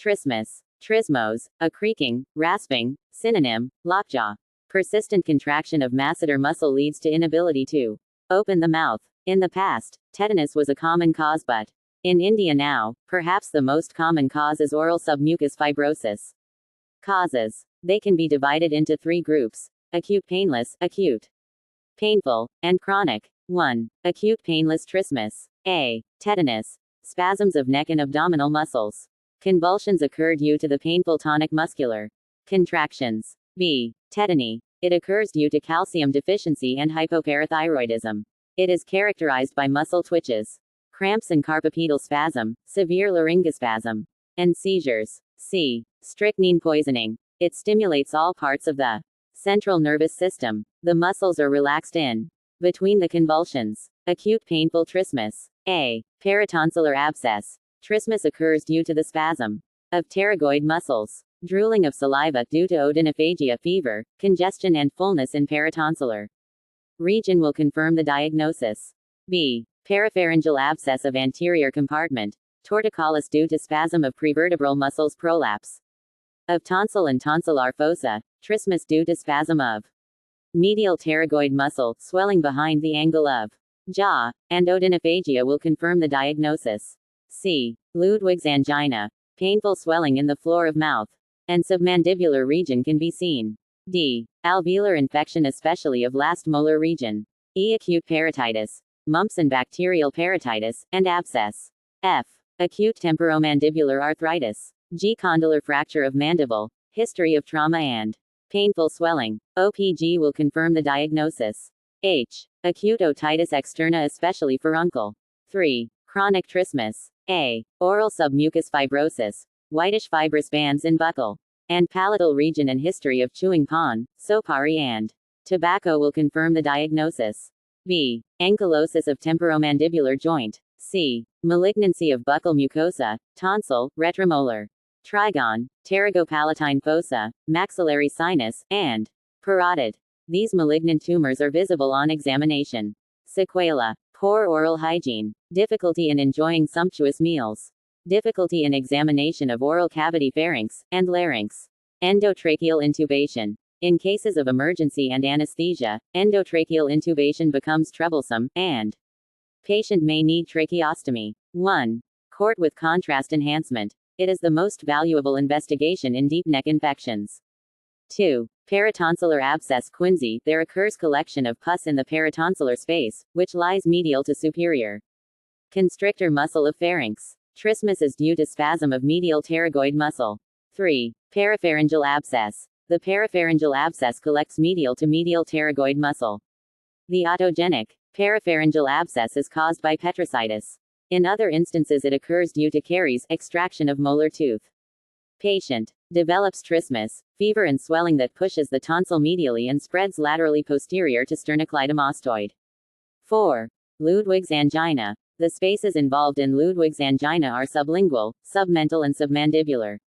Trismus. Trismos, a creaking, rasping, synonym, lockjaw. Persistent contraction of masseter muscle leads to inability to open the mouth. In the past, tetanus was a common cause, but in India now, perhaps the most common cause is oral submucous fibrosis. Causes. They can be divided into 3 groups: acute painless, acute painful, and chronic. 1. Acute painless trismus. A. Tetanus. Spasms of neck and abdominal muscles. Convulsions occur due to the painful tonic muscular contractions. B. Tetany. It occurs due to calcium deficiency and hypoparathyroidism. It is characterized by muscle twitches, cramps and carpopedal spasm, severe laryngospasm, and seizures. C. Strychnine poisoning. It stimulates all parts of the central nervous system. The muscles are relaxed in between the convulsions. Acute painful trismus. A. Paratonsillar abscess. Trismus occurs due to the spasm of pterygoid muscles, drooling of saliva due to odynophagia, fever, congestion and fullness in paratonsillar region will confirm the diagnosis. B. Parapharyngeal abscess of anterior compartment. Torticollis due to spasm of prevertebral muscles, prolapse of tonsil and tonsillar fossa. Trismus due to spasm of medial pterygoid muscle, swelling behind the angle of jaw, and odynophagia will confirm the diagnosis. C. Ludwig's angina. Painful swelling in the floor of mouth and submandibular region can be seen. D. Alveolar infection, especially of last molar region. E. Acute parotitis. Mumps and bacterial parotitis, and abscess. F. Acute temporomandibular arthritis. G. Condylar fracture of mandible. History of trauma and painful swelling. OPG will confirm the diagnosis. H. Acute otitis externa, especially furuncle. 3. Chronic trismus. A. Oral submucous fibrosis. Whitish fibrous bands in buccal and palatal region, and history of chewing pan, sopari and tobacco will confirm the diagnosis. B. Ankylosis of temporomandibular joint. C. Malignancy of buccal mucosa, tonsil, retromolar, trigon, pterygopalatine fossa, maxillary sinus, and parotid. These malignant tumors are visible on examination. Sequela. Poor oral hygiene. Difficulty in enjoying sumptuous meals. Difficulty in examination of oral cavity, pharynx, and larynx. Endotracheal intubation. In cases of emergency and anesthesia, endotracheal intubation becomes troublesome, and patient may need tracheostomy. 1. Cort with contrast enhancement. It is the most valuable investigation in deep neck infections. 2. Paratonsillar abscess, quinsy. There occurs collection of pus in the paratonsillar space, which lies medial to superior constrictor muscle of pharynx. Trismus is due to spasm of medial pterygoid muscle. 3. Parapharyngeal abscess. The parapharyngeal abscess collects medial to medial pterygoid muscle. The autogenic parapharyngeal abscess is caused by petricitis. In other instances, it occurs due to caries, extraction of molar tooth. Patient develops trismus, fever and swelling that pushes the tonsil medially and spreads laterally posterior to sternocleidomastoid. 4. Ludwig's angina. The spaces involved in Ludwig's angina are sublingual, submental and submandibular.